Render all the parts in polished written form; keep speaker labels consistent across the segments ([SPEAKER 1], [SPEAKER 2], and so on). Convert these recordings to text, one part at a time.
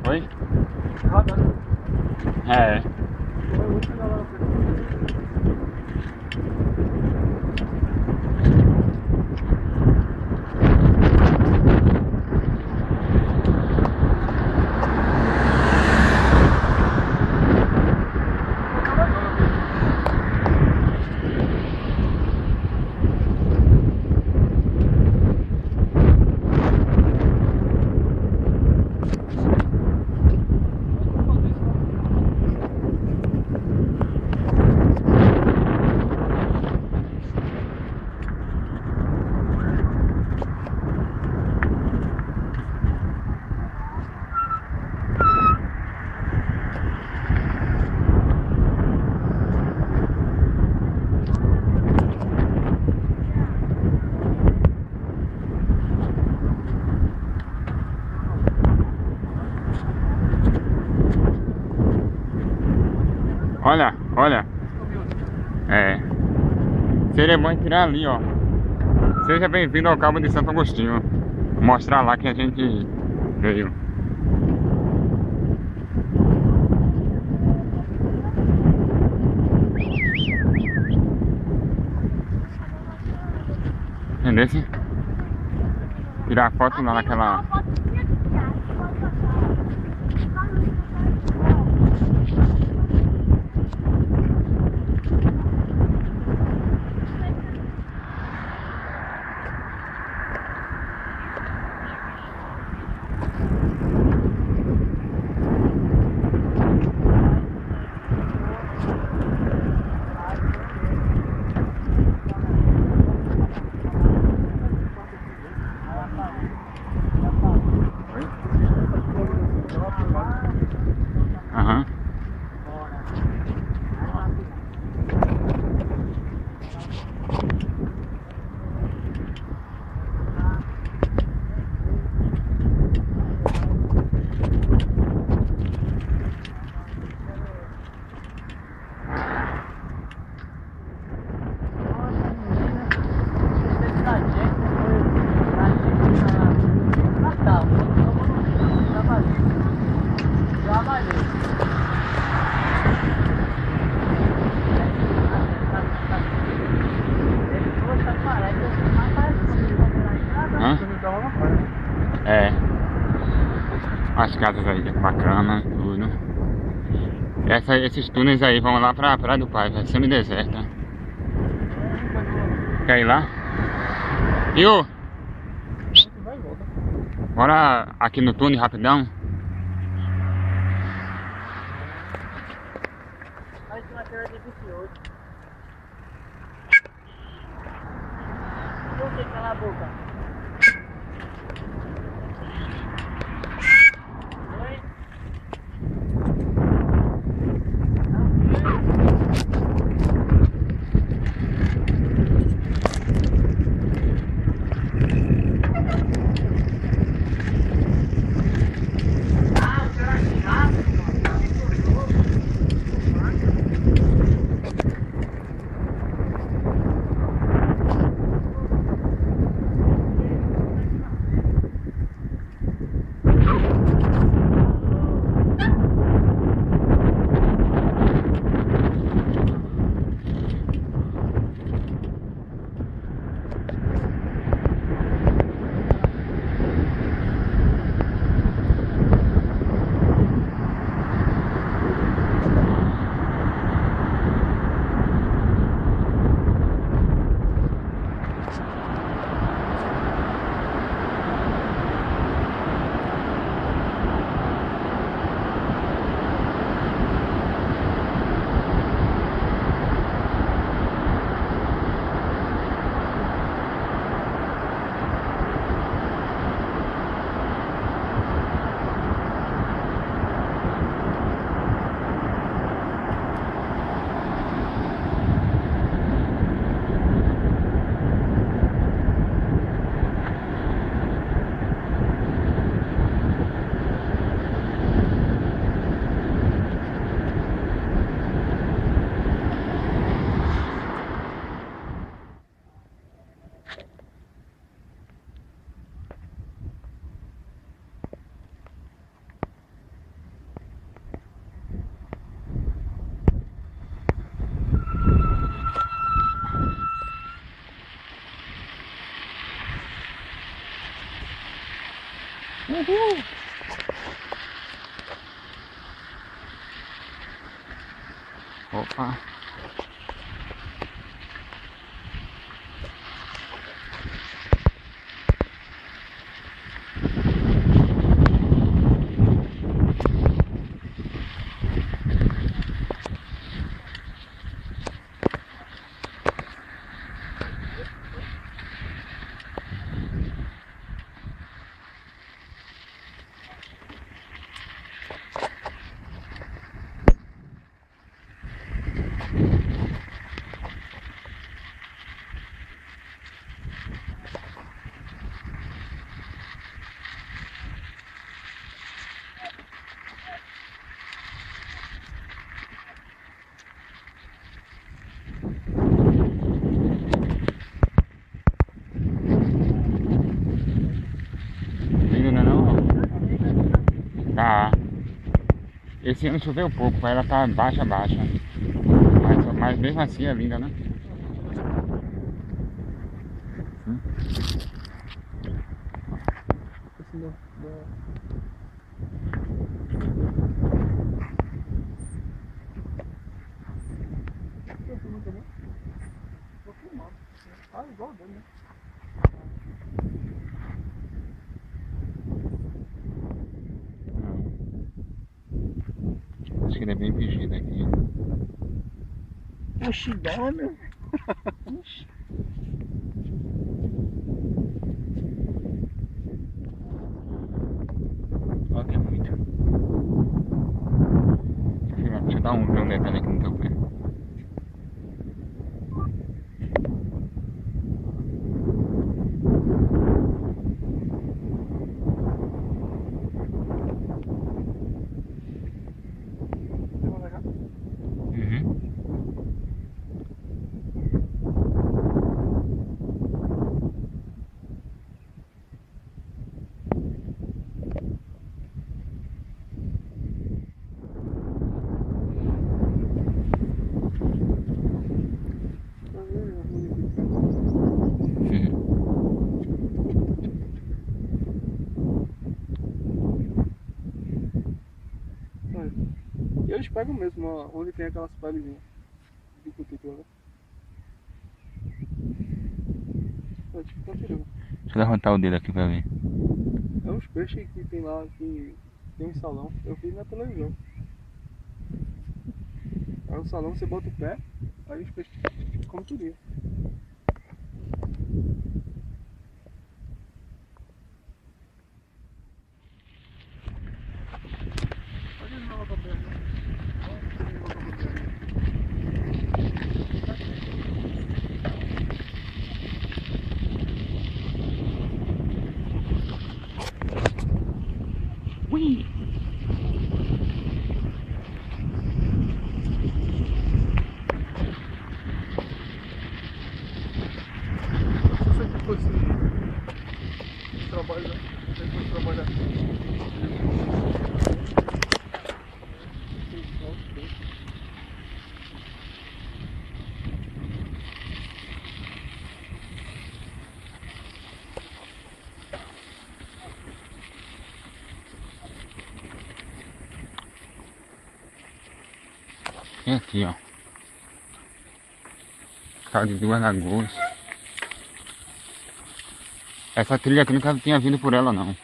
[SPEAKER 1] Oi?
[SPEAKER 2] Rodando.
[SPEAKER 1] É. Olha, olha. É. Seria bom tirar ali, ó. Seja bem-vindo ao Cabo de Santo Agostinho. Mostrar lá que a gente veio. Entendeu? Tirar foto lá naquela... Aham. É. As casas aí, bacana, tudo. Esses túneis aí vão lá pra Praia do Pai, vai semi-deserta. Quer ir lá? Iô! Bora aqui no túnel rapidão.
[SPEAKER 2] Cala a boca.
[SPEAKER 1] Uhul! Opa! Tá. Esse ano choveu pouco, ela tá baixa. Mas mesmo assim é linda, né?
[SPEAKER 2] Ah, igual dele, né?
[SPEAKER 1] Acho que ele é bem pedido aqui.
[SPEAKER 2] Oxi, dá, meu.
[SPEAKER 1] Ó, tem muito. Deixa eu dar um detalhe aqui no teu pé.
[SPEAKER 2] E eles pegam mesmo ó, onde tem aquelas pelezinhas de cutícula, né?
[SPEAKER 1] Deixa eu levantar o dedo aqui pra ver.
[SPEAKER 2] É uns peixes que tem lá, que tem um salão. Eu vi na televisão. Aí no salão você bota o pé, aí os peixes comem tudinho.
[SPEAKER 1] Ui!
[SPEAKER 2] Se você fosse trabalho, depois trabalhar.
[SPEAKER 1] E aqui, ó. Tal de Duas Lagoas. Essa trilha aqui nunca tinha vindo por ela, não.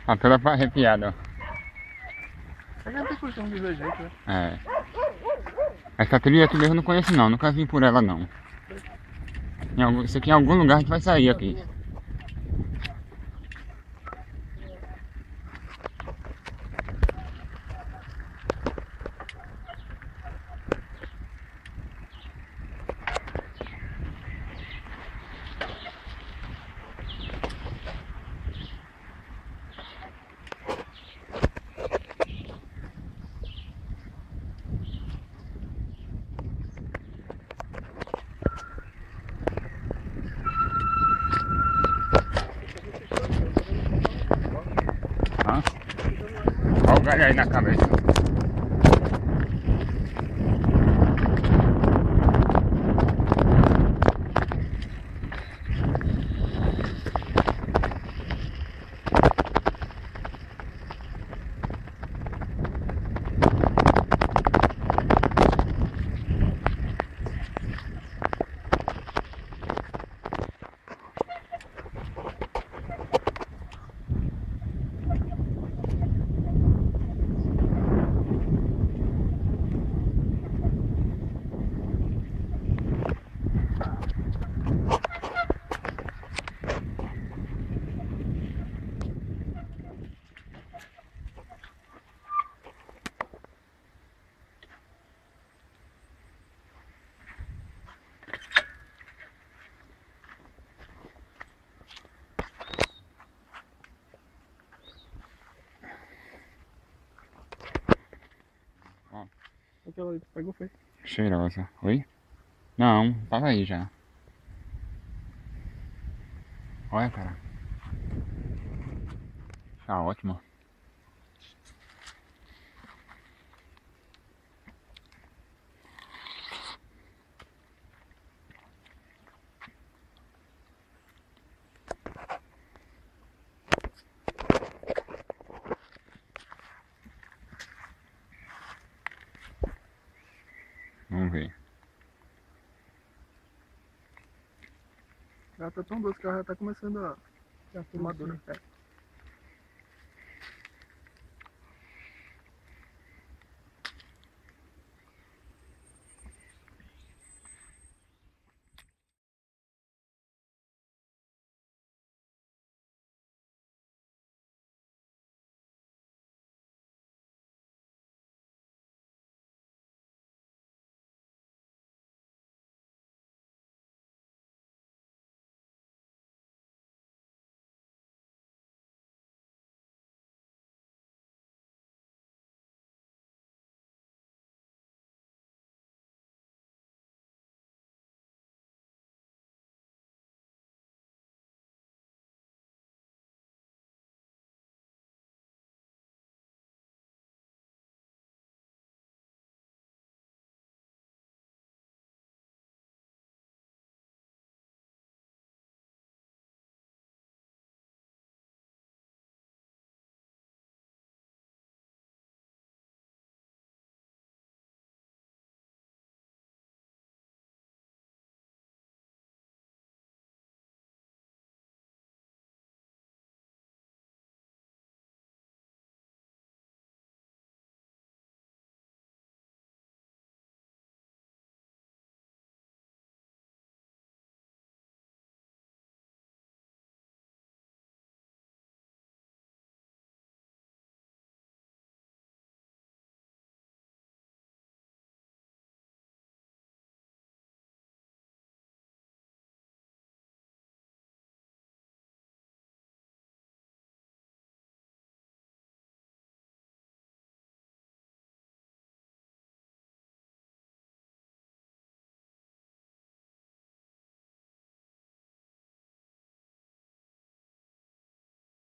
[SPEAKER 1] Tá toda arrepiada, ó.
[SPEAKER 2] por causa do jeito, né?
[SPEAKER 1] É. Essa trilha aqui mesmo eu não conheço não, nunca vim por ela não. Isso aqui em algum lugar a gente vai sair aqui. Olha o galho aí na cabeça.
[SPEAKER 2] Aquela ali, pegou, foi?
[SPEAKER 1] Cheirosa. Oi? Não, tava aí já. Olha, cara. Tá ótimo. Vamos ver.
[SPEAKER 2] Já tá tão doce que ela já tá começando a ficar madura.